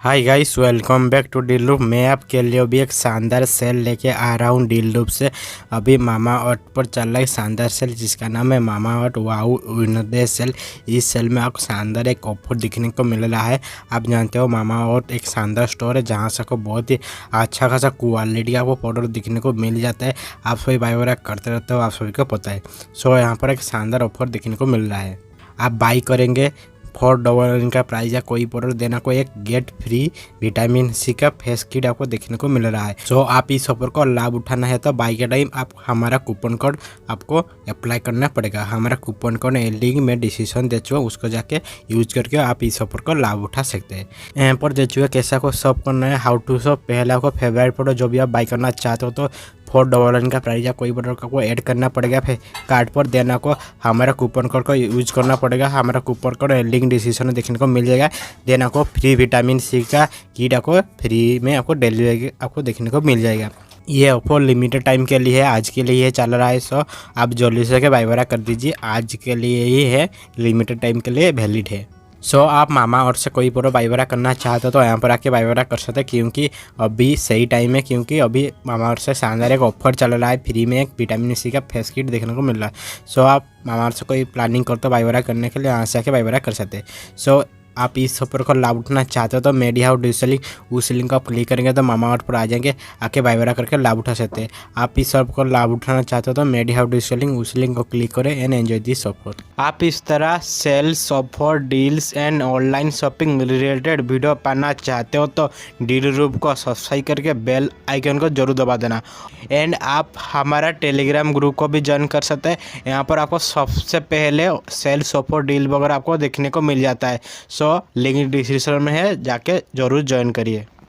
Hi guys, welcome back to डीलरूप। मैं आपके लिए भी एक शानदार सेल लेके आ रहा हूँ डीलरूप से। अभी मामाअर्थ पर चल रहा है शानदार सेल जिसका नाम है मामाअर्थ वाओ विनर सेल। इस सेल में आपको शानदार एक ऑफर दिखने को मिल रहा है। आप जानते हो मामाअर्थ एक शानदार स्टोर है जहाँ से आपको बहुत ही अच्छा खासा क्वालिटी का आपको प्रोडक्ट दिखने को मिल जाता है। आप सभी बाय वगैरह करते रहते हो, आप सभी को पता है। सो यहाँ पर एक शानदार ऑफर दिखने को मिल रहा है। आप बाई करेंगे $4 का प्राइस या कोई प्रोडक्ट देना को एक गेट फ्री विटामिन सी का फेस किट आपको देखने को मिल रहा है। सो आप इस ऑफर को लाभ उठाना है तो बाई के टाइम आप हमारा कूपन कोड आपको अप्लाई करना पड़ेगा। हमारा कूपन कोड लिंक में डिसीजन दे चुका, उसको जाके यूज करके आप इस ऑफर को लाभ उठा सकते हैं। यहाँ पर दे चुका कैसा को शॉप करना है, हाउ टू शॉप। पहला आपको फेवरेट प्रोडक्ट जो भी आप बाई करना चाहते हो तो $4 का प्राइस या कोई प्रोडक्ट को ऐड करना पड़ेगा। फिर कार्ड पर देना को हमारा कूपन कोड को यूज करना पड़ेगा। हमारा कूपन कोड लिंक डिस्क्रिप्शन में देखने को मिल जाएगा। देना को फ्री विटामिन सी का किट आपको फ्री में आपको डिलीवरी आपको देखने को मिल जाएगा। ये ऑफर लिमिटेड टाइम के लिए है, आज के लिए चल रहा है। सो आप जल्दी से बाय वगैरह कर दीजिए, आज के लिए ही है, लिमिटेड टाइम के लिए वैलिड है। सो आप मामाअर्थ से कोई प्रोडक्ट बाय वगैरह करना चाहते हो तो यहाँ पर आके बाय वगैरह कर सकते हैं, क्योंकि अभी सही टाइम है। क्योंकि अभी मामाअर्थ से शानदार एक ऑफर चल रहा है, फ्री में एक विटामिन सी का फेस किट देखने को मिल रहा है। सो आप मामाअर्थ से कोई प्लानिंग करते हो बाय वगैरह करने के लिए, यहाँ से आके बाय वगैरह कर सकते हैं। सो आप इस ऑफर को लाभ उठाना चाहते हो तो Dealroup डिजिटल लिंक, उस लिंक को आप क्लिक करेंगे तो मामाअर्थ पर आ जाएंगे, आके बाय वगैरह करके लाभ उठा सकते हैं। आप इस ऑफर को लाभ उठाना चाहते हो तो Dealroup डिजिटल लिंक, उस लिंक को क्लिक करें एंड एंजॉय दिस ऑफर। आप इस तरह sales offer, deals and online shopping related video पाना चाहते हो तो डीलरूप को सब्सक्राइब करके बेल आइकन को जरूर दबा देना। एंड आप हमारा टेलीग्राम ग्रुप को भी ज्वाइन कर सकते हैं। यहाँ पर आपको सबसे पहले सेल्स ऑफर, डील वगैरह आपको देखने को मिल जाता है। सो लिंक डिस्क्रिप्शन में है, जाके जरूर ज्वाइन करिए।